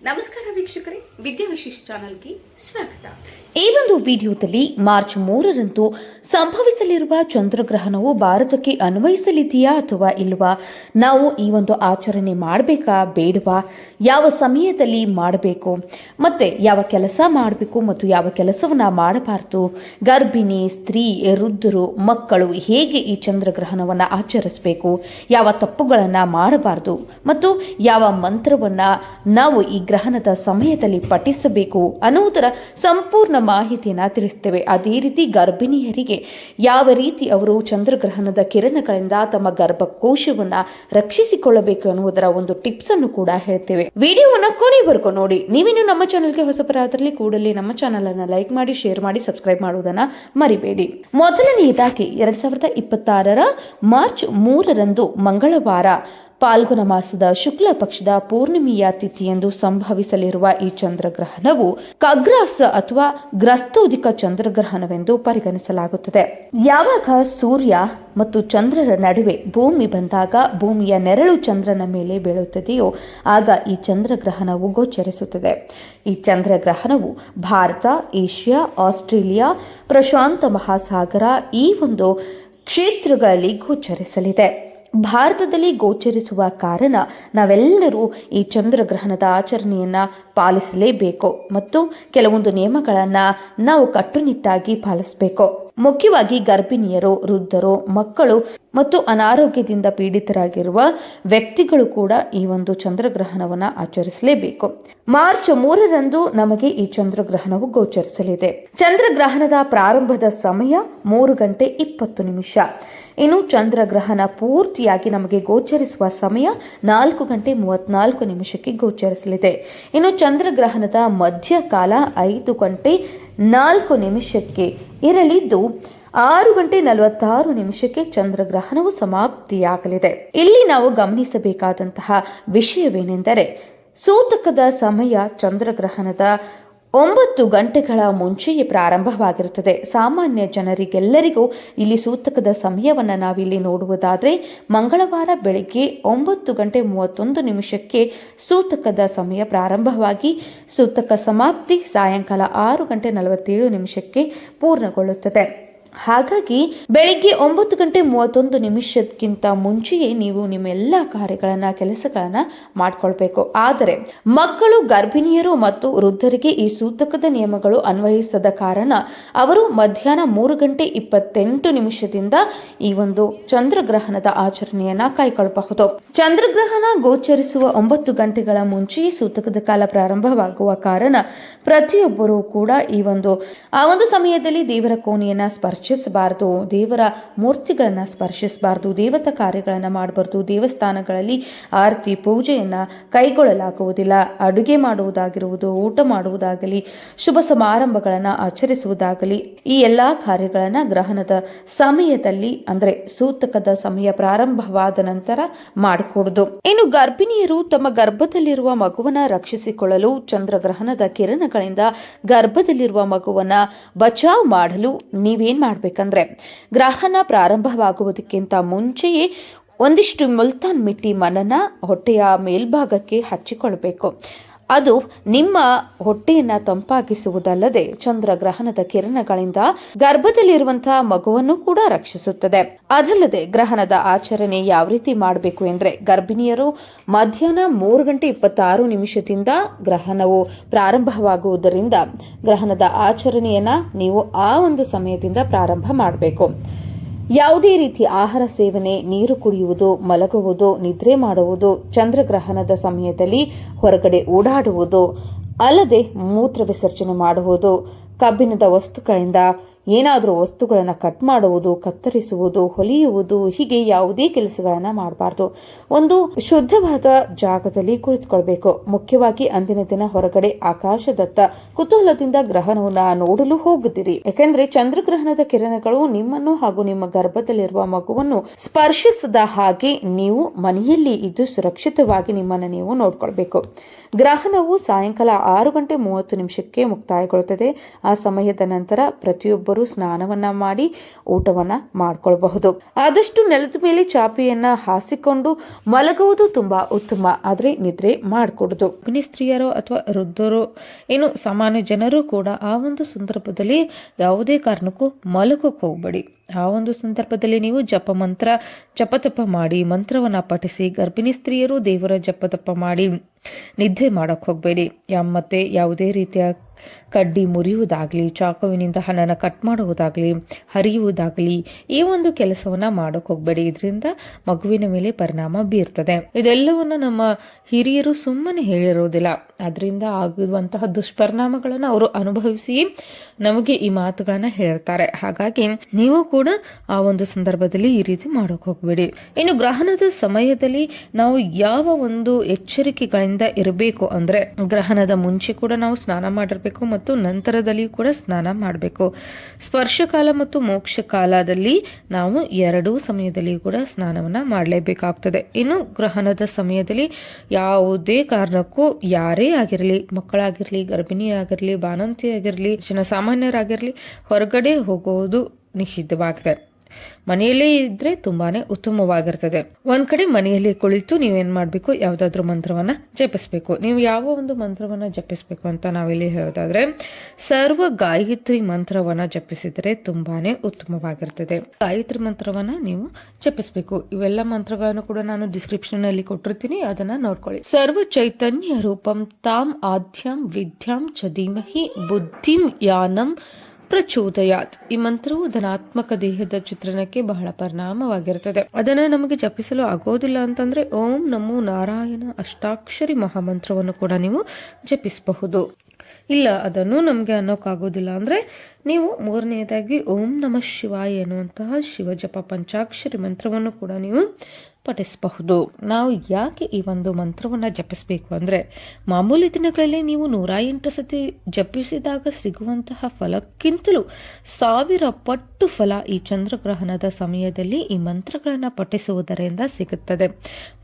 ನಮಸ್ಕಾರ ವೀಕ್ಷಕರೇ, ವಿದ್ಯಾ ವಿಶೇಷ ಚಾನೆಲ್ಗೆ ಸ್ವಾಗತ. ಈ ಒಂದು ವಿಡಿಯೋದಲ್ಲಿ ಮಾರ್ಚ್ 3ರಂದು ಸಂಭವಿಸಲಿರುವ ಚಂದ್ರಗ್ರಹಣವು ಭಾರತಕ್ಕೆ ಅನ್ವಯಿಸಲಿದೆಯಾ ಅಥವಾ ಇಲ್ವಾ, ನಾವು ಈ ಒಂದು ಆಚರಣೆ ಮಾಡಬೇಕಾ ಬೇಡವಾ, ಯಾವ ಸಮಯದಲ್ಲಿ ಮಾಡಬೇಕು, ಮತ್ತೆ ಯಾವ ಕೆಲಸ ಮಾಡಬೇಕು ಮತ್ತು ಯಾವ ಕೆಲಸವನ್ನು ಮಾಡಬಾರ್ದು, ಗರ್ಭಿಣಿ ಸ್ತ್ರೀ, ವೃದ್ಧರು, ಮಕ್ಕಳು ಹೇಗೆ ಈ ಚಂದ್ರಗ್ರಹಣವನ್ನು ಆಚರಿಸಬೇಕು, ಯಾವ ತಪ್ಪುಗಳನ್ನು ಮಾಡಬಾರ್ದು ಮತ್ತು ಯಾವ ಮಂತ್ರವನ್ನು ನಾವು ಈ ಗ್ರಹಣದ ಸಮಯದಲ್ಲಿ ಪಠಿಸಬೇಕು ಅನ್ನುವುದರ ಸಂಪೂರ್ಣ ಮಾಹಿತಿಯನ್ನು ತಿಳಿಸ್ತೇವೆ. ಅದೇ ರೀತಿ ಗರ್ಭಿಣಿಯರಿಗೆ ಯಾವ ರೀತಿ ಅವರು ಚಂದ್ರಗ್ರಹಣದ ಕಿರಣಗಳಿಂದ ತಮ್ಮ ಗರ್ಭಕೋಶವನ್ನು ರಕ್ಷಿಸಿಕೊಳ್ಳಬೇಕು ಅನ್ನುವುದರ ಒಂದು ಟಿಪ್ಸ್ ಅನ್ನು ಕೂಡ ಹೇಳ್ತೇವೆ. ವಿಡಿಯೋವನ್ನು ಕೊನೆವರೆಗೂ ನೋಡಿ. ನೀವೇನು ನಮ್ಮ ಚಾನೆಲ್ಗೆ ಹೊಸಬರಾದಲ್ಲಿ ಕೂಡಲೇ ನಮ್ಮ ಚಾನೆಲ್ ಅನ್ನು ಲೈಕ್ ಮಾಡಿ, ಶೇರ್ ಮಾಡಿ, ಸಬ್ಸ್ಕ್ರೈಬ್ ಮಾಡುವುದನ್ನು ಮರಿಬೇಡಿ. ಮೊದಲನೆಯದಾಗಿ 2026 ಮಾರ್ಚ್ 3ರಂದು ಮಂಗಳವಾರ ಪಾಲ್ಗುಣ ಮಾಸದ ಶುಕ್ಲ ಪಕ್ಷದ ಪೂರ್ಣಿಮೆಯ ತಿಥಿಯಂದು ಸಂಭವಿಸಲಿರುವ ಈ ಚಂದ್ರಗ್ರಹಣವು ಖಗ್ರಾಸ ಅಥವಾ ಗ್ರಸ್ತೋದಿಕ ಚಂದ್ರಗ್ರಹಣವೆಂದು ಪರಿಗಣಿಸಲಾಗುತ್ತದೆ. ಯಾವಾಗ ಸೂರ್ಯ ಮತ್ತು ಚಂದ್ರರ ನಡುವೆ ಭೂಮಿ ಬಂದಾಗ ಭೂಮಿಯ ನೆರಳು ಚಂದ್ರನ ಮೇಲೆ ಬೀಳುತ್ತದೆಯೋ ಆಗ ಈ ಚಂದ್ರಗ್ರಹಣವು ಗೋಚರಿಸುತ್ತದೆ. ಈ ಚಂದ್ರಗ್ರಹಣವು ಭಾರತ, ಏಷ್ಯಾ, ಆಸ್ಟ್ರೇಲಿಯಾ, ಪ್ರಶಾಂತ ಮಹಾಸಾಗರ ಈ ಒಂದು ಕ್ಷೇತ್ರಗಳಲ್ಲಿ ಗೋಚರಿಸಲಿದೆ. ಭಾರತದಲ್ಲಿ ಗೋಚರಿಸುವ ಕಾರಣ ನಾವೆಲ್ಲರೂ ಈ ಚಂದ್ರಗ್ರಹಣದ ಆಚರಣೆಯನ್ನು ಪಾಲಿಸಲೇಬೇಕು ಮತ್ತು ಕೆಲವೊಂದು ನಿಯಮಗಳನ್ನು ನಾವು ಕಟ್ಟುನಿಟ್ಟಾಗಿ ಪಾಲಿಸಬೇಕು. ಮುಖ್ಯವಾಗಿ ಗರ್ಭಿಣಿಯರು, ವೃದ್ಧರು, ಮಕ್ಕಳು ಮತ್ತು ಅನಾರೋಗ್ಯದಿಂದ ಪೀಡಿತರಾಗಿರುವ ವ್ಯಕ್ತಿಗಳು ಕೂಡ ಈ ಒಂದು ಚಂದ್ರಗ್ರಹಣವನ್ನು ಆಚರಿಸಲೇಬೇಕು. ಮಾರ್ಚ್ 3ರಂದು ನಮಗೆ ಈ ಚಂದ್ರಗ್ರಹಣವು ಗೋಚರಿಸಲಿದೆ. ಚಂದ್ರಗ್ರಹಣದ ಪ್ರಾರಂಭದ ಸಮಯ 3:20. ಇನ್ನು ಚಂದ್ರಗ್ರಹಣ ಪೂರ್ತಿಯಾಗಿ ನಮಗೆ ಗೋಚರಿಸುವ ಸಮಯ 4:34 ಗೋಚರಿಸಲಿದೆ. ಇನ್ನು ಚಂದ್ರಗ್ರಹಣದ ಮಧ್ಯಕಾಲ 5:04 ಇರಲಿದ್ದು 6:46 ಚಂದ್ರಗ್ರಹಣವು ಸಮಾಪ್ತಿಯಾಗಲಿದೆ. ಇಲ್ಲಿ ನಾವು ಗಮನಿಸಬೇಕಾದಂತಹ ವಿಷಯವೇನೆಂದರೆ ಸೂತಕದ ಸಮಯ ಚಂದ್ರಗ್ರಹಣದ 9 ಗಂಟೆಗಳ ಮುಂಚೆಯೇ ಪ್ರಾರಂಭವಾಗಿರುತ್ತದೆ. ಸಾಮಾನ್ಯ ಜನರಿಗೆಲ್ಲರಿಗೂ ಇಲ್ಲಿ ಸೂತಕದ ಸಮಯವನ್ನು ನಾವಿಲ್ಲಿ ನೋಡುವುದಾದರೆ ಮಂಗಳವಾರ ಬೆಳಗ್ಗೆ 9:31 ಸೂತಕದ ಸಮಯ ಪ್ರಾರಂಭವಾಗಿ ಸೂತಕ ಸಮಾಪ್ತಿ ಸಾಯಂಕಾಲ 6:47 ಪೂರ್ಣಗೊಳ್ಳುತ್ತದೆ. ಹಾಗಾಗಿ ಬೆಳಿಗ್ಗೆ 9:31 ಮುಂಚೆಯೇ ನೀವು ನಿಮ್ಮೆಲ್ಲ ಕಾರ್ಯಗಳನ್ನು, ಕೆಲಸಗಳನ್ನು ಮಾಡಿಕೊಳ್ಬೇಕು. ಆದರೆ ಮಕ್ಕಳು, ಗರ್ಭಿಣಿಯರು ಮತ್ತು ವೃದ್ಧರಿಗೆ ಈ ಸೂತಕದ ನಿಯಮಗಳು ಅನ್ವಯಿಸದ ಕಾರಣ ಅವರು ಮಧ್ಯಾಹ್ನ 3:28 ಈ ಒಂದು ಚಂದ್ರಗ್ರಹಣದ ಆಚರಣೆಯನ್ನ ಕೈಗೊಳ್ಳಬಹುದು. ಚಂದ್ರಗ್ರಹಣ ಗೋಚರಿಸುವ 9 ಗಂಟೆಗಳ ಮುಂಚೆಯೇ ಸೂತಕದ ಕಾಲ ಪ್ರಾರಂಭವಾಗುವ ಕಾರಣ ಪ್ರತಿಯೊಬ್ಬರೂ ಕೂಡ ಆ ಒಂದು ಸಮಯದಲ್ಲಿ ದೇವರ ಕೋಣೆಯನ್ನ ಸ್ಪರ್ಶಿಸಬಾರದು, ದೇವರ ಮೂರ್ತಿಗಳನ್ನ ಸ್ಪರ್ಶಿಸಬಾರದು, ದೇವತಾ ಕಾರ್ಯಗಳನ್ನು ಮಾಡಬಾರದು, ದೇವಸ್ಥಾನಗಳಲ್ಲಿ ಆರತಿ ಪೂಜೆಯನ್ನ ಕೈಗೊಳ್ಳಲಾಗುವುದಿಲ್ಲ. ಅಡುಗೆ ಮಾಡುವುದಾಗಿರುವುದು, ಊಟ ಮಾಡುವುದಾಗಲಿ, ಶುಭ ಸಮಾರಂಭಗಳನ್ನು ಆಚರಿಸುವುದಾಗಲಿ ಈ ಎಲ್ಲಾ ಕಾರ್ಯಗಳನ್ನು ಗ್ರಹಣದ ಸಮಯದಲ್ಲಿ ಅಂದರೆ ಸೂತಕದ ಸಮಯ ಪ್ರಾರಂಭವಾದ ನಂತರ ಮಾಡಿಕೊಡುದು. ಇನ್ನು ಗರ್ಭಿಣಿಯರು ತಮ್ಮ ಗರ್ಭದಲ್ಲಿರುವ ಮಗುವನ್ನ ರಕ್ಷಿಸಿಕೊಳ್ಳಲು ಚಂದ್ರಗ್ರಹಣದ ಕಿರಣಗಳಿಂದ ಗರ್ಭದಲ್ಲಿರುವ ಮಗುವನ್ನ ಬಚಾವ್ ಮಾಡಲು ನೀವೇನ್ ಮಾಡ್ಬೇಕಂದ್ರೆ ಗ್ರಹಣ ಪ್ರಾರಂಭವಾಗುವುದಕ್ಕಿಂತ ಮುಂಚೆಯೇ ಒಂದಿಷ್ಟು ಮುಲ್ತಾನ್ ಮಿಟ್ಟಿ ಮಣ್ಣನ್ನ ಹೊಟ್ಟೆಯ ಮೇಲ್ಭಾಗಕ್ಕೆ ಹಚ್ಚಿಕೊಳ್ಬೇಕು. ಅದು ನಿಮ್ಮ ಹೊಟ್ಟೆಯನ್ನ ತಂಪಾಗಿಸುವುದಲ್ಲದೆ ಚಂದ್ರಗ್ರಹಣದ ಕಿರಣಗಳಿಂದ ಗರ್ಭದಲ್ಲಿರುವಂತಹ ಮಗುವನ್ನು ಕೂಡ ರಕ್ಷಿಸುತ್ತದೆ. ಅದಲ್ಲದೆ ಗ್ರಹಣದ ಆಚರಣೆ ಯಾವ ರೀತಿ ಮಾಡಬೇಕು ಎಂದ್ರೆ ಗರ್ಭಿಣಿಯರು ಮಧ್ಯಾಹ್ನ 3:26 ಗ್ರಹಣವು ಪ್ರಾರಂಭವಾಗುವುದರಿಂದ ಗ್ರಹಣದ ಆಚರಣೆಯನ್ನ ನೀವು ಆ ಒಂದು ಸಮಯದಿಂದ ಪ್ರಾರಂಭ ಮಾಡಬೇಕು. ಯಾವುದೇ ರೀತಿ ಆಹಾರ ಸೇವನೆ, ನೀರು ಕುಡಿಯುವುದು, ಮಲಗುವುದು, ನಿದ್ರೆ ಮಾಡುವುದು, ಚಂದ್ರಗ್ರಹಣದ ಸಮಯದಲ್ಲಿ ಹೊರಗಡೆ ಓಡಾಡುವುದು, ಅಲ್ಲದೆ ಮೂತ್ರ ವಿಸರ್ಜನೆ ಮಾಡುವುದು, ಕಬ್ಬಿಣದ ವಸ್ತುಗಳಿಂದ ಏನಾದರೂ ವಸ್ತುಗಳನ್ನು ಕಟ್ ಮಾಡುವುದು, ಕತ್ತರಿಸುವುದು, ಹೊಲಿಯುವುದು, ಹೀಗೆ ಯಾವುದೇ ಕೆಲಸಗಳನ್ನು ಮಾಡಬಾರ್ದು. ಒಂದು ಶುದ್ಧವಾದ ಜಾಗದಲ್ಲಿ ಕುಳಿತುಕೊಳ್ಬೇಕು. ಮುಖ್ಯವಾಗಿ ಅಂದಿನ ದಿನ ಹೊರಗಡೆ ಆಕಾಶದತ್ತ ಕುತೂಹಲದಿಂದ ಗ್ರಹಣವನ್ನು ನೋಡಲು ಹೋಗುತ್ತೀರಿ. ಯಾಕೆಂದ್ರೆ ಚಂದ್ರಗ್ರಹಣದ ಕಿರಣಗಳು ನಿಮ್ಮನ್ನು ಹಾಗೂ ನಿಮ್ಮ ಗರ್ಭದಲ್ಲಿರುವ ಮಗುವನ್ನು ಸ್ಪರ್ಶಿಸದ ಹಾಗೆ ನೀವು ಮನೆಯಲ್ಲಿ ಇದ್ದು ಸುರಕ್ಷಿತವಾಗಿ ನಿಮ್ಮನ್ನು ನೀವು ನೋಡ್ಕೊಳ್ಬೇಕು. ಗ್ರಹಣವು ಸಾಯಂಕಾಲ 6:30 ಮುಕ್ತಾಯಗೊಳ್ಳುತ್ತದೆ. ಆ ಸಮಯದ ನಂತರ ಪ್ರತಿಯೊಬ್ಬರು ಸ್ನಾನವನ್ನ ಮಾಡಿ ಊಟವನ್ನ ಮಾಡ್ಕೊಳ್ಬಹುದು. ಆದಷ್ಟು ನೆಲದ ಮೇಲೆ ಚಾಪೆಯನ್ನ ಹಾಸಿಕೊಂಡು ಮಲಗುವುದು ತುಂಬಾ ಉತ್ತಮ. ಆದ್ರೆ ನಿದ್ರೆ ಮಾಡಕೂಡದು. ಸ್ತ್ರೀಯರು ಅಥವಾ ವೃದ್ಧರು ಇನ್ನು ಸಾಮಾನ್ಯ ಜನರು ಕೂಡ ಆ ಒಂದು ಸಂದರ್ಭದಲ್ಲಿ ಯಾವುದೇ ಕಾರಣಕ್ಕೂ ಮಲಗಕ್ಕೆ ಹೋಗ್ಬೇಡಿ. ಆ ಒಂದು ಸಂದರ್ಭದಲ್ಲಿ ನೀವು ಜಪತಪ ಮಾಡಿ ಮಂತ್ರವನ್ನ ಪಠಿಸಿ. ಗರ್ಭಿಣಿ ಸ್ತ್ರೀಯರು ದೇವರ ಜಪತಪ ಮಾಡಿ ನಿದ್ದೆ ಮಾಡಕ್ ಹೋಗ್ಬೇಡಿ. ಮತ್ತೆ ಯಾವುದೇ ರೀತಿಯ ಕಡ್ಡಿ ಮುರಿಯುವುದಾಗ್ಲಿ, ಚಾಕುವಿನಿಂದ ಹಣನ ಕಟ್ ಮಾಡುವುದಾಗ್ಲಿ, ಹರಿಯುವುದಾಗ್ಲಿ ಈ ಒಂದು ಕೆಲಸವನ್ನ ಮಾಡಕ್ ಹೋಗ್ಬೇಡಿ. ಇದರಿಂದ ಮಗುವಿನ ಮೇಲೆ ಪರಿಣಾಮ ಬೀರ್ತದೆ. ಇದೆಲ್ಲವನ್ನ ನಮ್ಮ ಹಿರಿಯರು ಸುಮ್ಮನೆ ಹೇಳಿರೋದಿಲ್ಲ. ಅದರಿಂದ ಆಗುವಂತಹ ದುಷ್ಪರಿಣಾಮಗಳನ್ನ ಅವರು ಅನುಭವಿಸಿ ನಮಗೆ ಈ ಮಾತುಗಳನ್ನ ಹೇಳ್ತಾರೆ. ಹಾಗಾಗಿ ನೀವು ಕೂಡ ಆ ಒಂದು ಸಂದರ್ಭದಲ್ಲಿ ಈ ರೀತಿ ಮಾಡಕ್ ಹೋಗ್ಬೇಡಿ. ಇನ್ನು ಗ್ರಹಣದ ಸಮಯದಲ್ಲಿ ನಾವು ಯಾವ ಒಂದು ಎಚ್ಚರಿಕೆಗಳಿಂದ ಇರಬೇಕು ಅಂದ್ರೆ, ಗ್ರಹಣದ ಮುಂಚೆ ಕೂಡ ನಾವು ಸ್ನಾನ ಮಾಡಿರ್ಬೇಕು ಮತ್ತು ನಂತರದಲ್ಲಿ ಕೂಡ ಸ್ನಾನ ಮಾಡಬೇಕು. ಸ್ಪರ್ಶಕಾಲ ಮತ್ತು ಮೋಕ್ಷ ಕಾಲದಲ್ಲಿ ನಾವು ಎರಡೂ ಸಮಯದಲ್ಲಿ ಕೂಡ ಸ್ನಾನವನ್ನ ಮಾಡಲೇಬೇಕಾಗ್ತದೆ. ಇನ್ನು ಗ್ರಹಣದ ಸಮಯದಲ್ಲಿ ಯಾವುದೇ ಕಾರಣಕ್ಕೂ ಯಾರೇ ಆಗಿರಲಿ, ಮಕ್ಕಳಾಗಿರ್ಲಿ, ಗರ್ಭಿಣಿ ಆಗಿರ್ಲಿ, ಬಾಣಂತಿ ಆಗಿರ್ಲಿ, ಜನಸಾಮಾನ್ಯರಾಗಿರ್ಲಿ ಹೊರಗಡೆ ಹೋಗುವುದು ನಿಷಿದ್ಧವಾಗಿದೆ. ಮನೆಯಲ್ಲೇ ಇದ್ರೆ ತುಂಬಾನೇ ಉತ್ತಮವಾಗಿರ್ತದೆ. ಒಂದ್ ಕಡೆ ಮನೆಯಲ್ಲಿ ಕುಳಿತು ನೀವೇನ್ ಮಾಡ್ಬೇಕು, ಯಾವ್ದಾದ್ರು ಮಂತ್ರವನ್ನ ಜಪಿಸ್ಬೇಕು. ನೀವು ಯಾವ ಒಂದು ಮಂತ್ರವನ್ನ ಜಪಿಸ್ಬೇಕು ಅಂತ ನಾವಿಲ್ಲಿ ಹೇಳೋದಾದ್ರೆ, ಸರ್ವ ಗಾಯತ್ರಿ ಮಂತ್ರವನ್ನ ಜಪಿಸಿದ್ರೆ ತುಂಬಾನೇ ಉತ್ತಮವಾಗಿರ್ತದೆ. ಗಾಯತ್ರಿ ಮಂತ್ರವನ್ನ ನೀವು ಜಪಿಸ್ಬೇಕು. ಇವೆಲ್ಲ ಮಂತ್ರಗಳನ್ನು ಕೂಡ ನಾನು ಡಿಸ್ಕ್ರಿಪ್ಷನ್ ಅಲ್ಲಿ ಕೊಟ್ಟಿರ್ತೀನಿ, ಅದನ್ನ ನೋಡ್ಕೊಳ್ಳಿ. ಸರ್ವ ಚೈತನ್ಯ ರೂಪಂ ತಾಮ್ ಆದ್ಯಂ ವಿದ್ಯಾಂ ಚ ಧೀಮಹಿ ಬುದ್ಧಿಂ ಯಾನಂ ಪ್ರಚೋದಯಾತ್. ಈ ಮಂತ್ರವು ಧನಾತ್ಮಕ ದೇಹದ ಚಿತ್ರಣಕ್ಕೆ ಬಹಳ ಪರಿಣಾಮವಾಗಿರುತ್ತದೆ. ಅದನ್ನ ನಮಗೆ ಜಪಿಸಲು ಆಗೋದಿಲ್ಲ ಅಂತಂದ್ರೆ ಓಂ ನಮೋ ನಾರಾಯಣ ಅಷ್ಟಾಕ್ಷರಿ ಮಹಾಮಂತ್ರವನ್ನು ಕೂಡ ನೀವು ಜಪಿಸಬಹುದು. ಇಲ್ಲ ಅದನ್ನು ನಮ್ಗೆ ಅನ್ನೋಕ್ಕಾಗೋದಿಲ್ಲ ಅಂದ್ರೆ ನೀವು ಮೂರನೆಯದಾಗಿ ಓಂ ನಮಃ ಶಿವಾಯ ಎನ್ನುವಂತಹ ಶಿವಜಪ ಪಂಚಾಕ್ಷರಿ ಮಂತ್ರವನ್ನು ಕೂಡ ನೀವು ಪಠಿಸಬಹುದು. ನಾವು ಯಾಕೆ ಈ ಒಂದು ಮಂತ್ರವನ್ನ ಜಪಿಸಬೇಕು ಅಂದ್ರೆ, ಮಾಮೂಲಿ ದಿನಗಳಲ್ಲಿ ನೀವು 108 ಸತಿ ಜಪಿಸಿದಾಗ ಸಿಗುವಂತಹ ಫಲಕ್ಕಿಂತಲೂ 1000 ಪಟ್ಟು ಫಲ ಈ ಚಂದ್ರಗ್ರಹಣದ ಸಮಯದಲ್ಲಿ ಈ ಮಂತ್ರಗಳನ್ನ ಪಠಿಸುವುದರಿಂದ ಸಿಗುತ್ತದೆ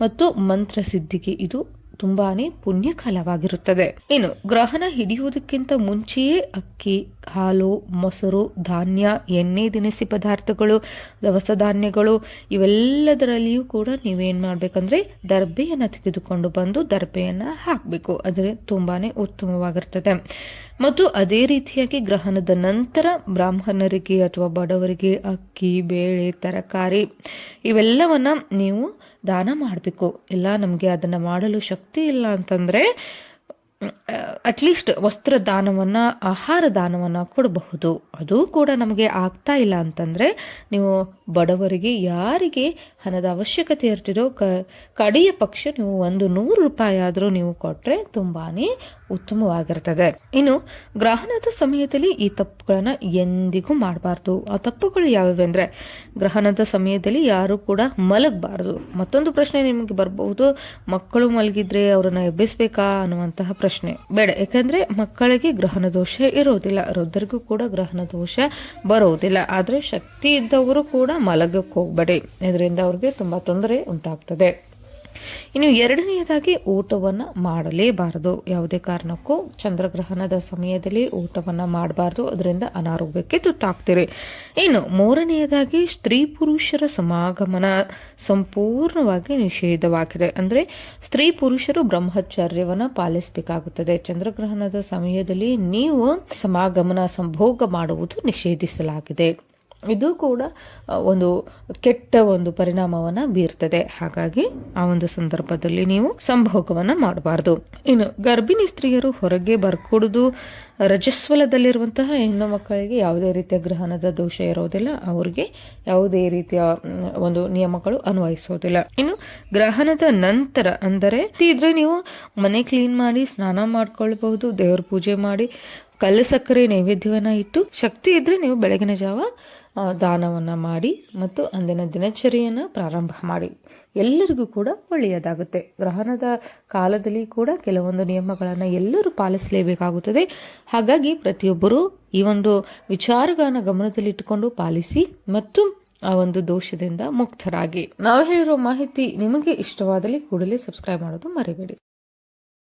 ಮತ್ತು ಮಂತ್ರ ಸಿದ್ಧಿಗೆ ಇದು ತುಂಬಾನೇ ಪುಣ್ಯಕಾಲವಾಗಿರುತ್ತದೆ. ಇನ್ನು ಗ್ರಹಣ ಹಿಡಿಯುವುದಕ್ಕಿಂತ ಮುಂಚೆಯೇ ಅಕ್ಕಿ, ಹಾಲು, ಮೊಸರು, ಧಾನ್ಯ, ಎಣ್ಣೆ, ದಿನಸಿ ಪದಾರ್ಥಗಳು, ದವಸ ಧಾನ್ಯಗಳು ಇವೆಲ್ಲದರಲ್ಲಿಯೂ ಕೂಡ ನೀವೇನ್ ಮಾಡ್ಬೇಕಂದ್ರೆ ದರ್ಬೆಯನ್ನ ತೆಗೆದುಕೊಂಡು ಬಂದು ದರ್ಬೆಯನ್ನ ಹಾಕಬೇಕು. ಅದ್ರ ತುಂಬಾನೇ ಉತ್ತಮವಾಗಿರ್ತದೆ. ಮತ್ತು ಅದೇ ರೀತಿಯಾಗಿ ಗ್ರಹಣದ ನಂತರ ಬ್ರಾಹ್ಮಣರಿಗೆ ಅಥವಾ ಬಡವರಿಗೆ ಅಕ್ಕಿ, ಬೇಳೆ, ತರಕಾರಿ ಇವೆಲ್ಲವನ್ನ ನೀವು ದಾನ ಮಾಡಬೇಕು. ಇಲ್ಲ ನಮಗೆ ಅದನ್ನ ಮಾಡಲು ಶಕ್ತಿ ಇಲ್ಲ ಅಂತಂದ್ರೆ ಅಟ್ಲೀಸ್ಟ್ ವಸ್ತ್ರ ದಾನವನ್ನ, ಆಹಾರ ದಾನವನ್ನ ಕೊಡಬಹುದು. ಅದು ಕೂಡ ನಮಗೆ ಆಗ್ತಾ ಇಲ್ಲ ಅಂತಂದ್ರೆ ನೀವು ಬಡವರಿಗೆ ಯಾರಿಗೆ ಹಣದ ಅವಶ್ಯಕತೆ ಇರ್ತಿದೋ ಕಡೆಯ ಪಕ್ಷ ನೀವು 100 ರೂಪಾಯಿ ಆದ್ರೂ ನೀವು ಕೊಟ್ರೆ ತುಂಬಾನೇ ಉತ್ತಮವಾಗಿರ್ತದೆ. ಇನ್ನು ಗ್ರಹಣದ ಸಮಯದಲ್ಲಿ ಈ ತಪ್ಪುಗಳನ್ನ ಎಂದಿಗೂ ಮಾಡಬಾರ್ದು. ಆ ತಪ್ಪುಗಳು ಯಾವ್ಯಾವ ಅಂದ್ರೆ, ಗ್ರಹಣದ ಸಮಯದಲ್ಲಿ ಯಾರು ಕೂಡ ಮಲಗಬಾರದು. ಮತ್ತೊಂದು ಪ್ರಶ್ನೆ ನಿಮಗೆ ಬರಬಹುದು, ಮಕ್ಕಳು ಮಲಗಿದ್ರೆ ಅವರನ್ನ ಎಬ್ಬಿಸ್ಬೇಕಾ ಅನ್ನುವಂತಹ ಪ್ರಶ್ನೆ. ಬೇಡ, ಯಾಕಂದ್ರೆ ಮಕ್ಕಳಿಗೆ ಗ್ರಹಣ ದೋಷ ಇರೋದಿಲ್ಲ, ವೃದ್ಧರಿಗೂ ಕೂಡ ಗ್ರಹಣ ದೋಷ ಬರೋದಿಲ್ಲ. ಆದ್ರೆ ಶಕ್ತಿ ಇದ್ದವರು ಕೂಡ ಮಲಗಕ್ಕೆ ಹೋಗ್ಬೇಡಿ, ಇದರಿಂದ ಅವ್ರಿಗೆ ತುಂಬಾ ತೊಂದರೆ ಉಂಟಾಗ್ತದೆ. ಇನ್ನು ಎರಡನೆಯದಾಗಿ ಊಟವನ್ನ ಮಾಡಲೇಬಾರದು. ಯಾವುದೇ ಕಾರಣಕ್ಕೂ ಚಂದ್ರಗ್ರಹಣದ ಸಮಯದಲ್ಲಿ ಊಟವನ್ನ ಮಾಡಬಾರದು, ಅದರಿಂದ ಅನಾರೋಗ್ಯಕ್ಕೆ ತುತ್ತಾಗ್ತೀರಿ. ಇನ್ನು ಮೂರನೆಯದಾಗಿ ಸ್ತ್ರೀ ಪುರುಷರ ಸಮಾಗಮನ ಸಂಪೂರ್ಣವಾಗಿ ನಿಷೇಧವಾಗಿದೆ. ಅಂದ್ರೆ ಸ್ತ್ರೀ ಪುರುಷರು ಬ್ರಹ್ಮಚರ್ಯವನ್ನ ಪಾಲಿಸಬೇಕಾಗುತ್ತದೆ. ಚಂದ್ರಗ್ರಹಣದ ಸಮಯದಲ್ಲಿ ನೀವು ಸಮಾಗಮನ ಸಂಭೋಗ ಮಾಡುವುದು ನಿಷೇಧಿಸಲಾಗಿದೆ. ಇದು ಕೂಡ ಒಂದು ಕೆಟ್ಟ ಒಂದು ಪರಿಣಾಮವನ್ನ ಬೀರ್ತದೆ. ಹಾಗಾಗಿ ಆ ಒಂದು ಸಂದರ್ಭದಲ್ಲಿ ನೀವು ಸಂಭೋಗವನ್ನ ಮಾಡಬಾರ್ದು. ಇನ್ನು ಗರ್ಭಿಣಿ ಸ್ತ್ರೀಯರು ಹೊರಗೆ ಬರ್ಕೊಡುದು, ರಜಸ್ವಲದಲ್ಲಿರುವಂತಹ ಹೆಣ್ಣು ಮಕ್ಕಳಿಗೆ ಯಾವುದೇ ರೀತಿಯ ಗ್ರಹಣದ ದೋಷ ಇರೋದಿಲ್ಲ, ಅವರಿಗೆ ಯಾವುದೇ ರೀತಿಯ ಒಂದು ನಿಯಮಗಳು ಅನ್ವಯಿಸೋದಿಲ್ಲ. ಇನ್ನು ಗ್ರಹಣದ ನಂತರ ಅಂದರೆ ಇದ್ರೆ ನೀವು ಮನೆ ಕ್ಲೀನ್ ಮಾಡಿ ಸ್ನಾನ ಮಾಡ್ಕೊಳ್ಬಹುದು, ದೇವ್ರ ಪೂಜೆ ಮಾಡಿ ಕಲ್ಲು ಸಕ್ಕರೆ ನೈವೇದ್ಯವನ್ನ ಇಟ್ಟು, ಶಕ್ತಿ ಇದ್ರೆ ನೀವು ಬೆಳಗಿನ ಜಾವ ದಾನವನ್ನ ಮಾಡಿ ಮತ್ತು ಅಂದಿನ ದಿನಚರಿಯನ್ನ ಪ್ರಾರಂಭ ಮಾಡಿ. ಎಲ್ಲರಿಗೂ ಕೂಡ ಒಳ್ಳೆಯದಾಗುತ್ತೆ. ಗ್ರಹಣದ ಕಾಲದಲ್ಲಿ ಕೂಡ ಕೆಲವೊಂದು ನಿಯಮಗಳನ್ನು ಎಲ್ಲರೂ ಪಾಲಿಸಲೇಬೇಕಾಗುತ್ತದೆ. ಹಾಗಾಗಿ ಪ್ರತಿಯೊಬ್ಬರು ಈ ಒಂದು ವಿಚಾರಗಳನ್ನು ಗಮನದಲ್ಲಿಟ್ಟುಕೊಂಡು ಪಾಲಿಸಿ ಮತ್ತು ಆ ಒಂದು ದೋಷದಿಂದ ಮುಕ್ತರಾಗಿ. ನಾವು ಹೇಳಿರೋ ಮಾಹಿತಿ ನಿಮಗೆ ಇಷ್ಟವಾದಲ್ಲಿ ಕೂಡಲೇ ಸಬ್ಸ್ಕ್ರೈಬ್ ಮಾಡೋದು ಮರಿಬೇಡಿ.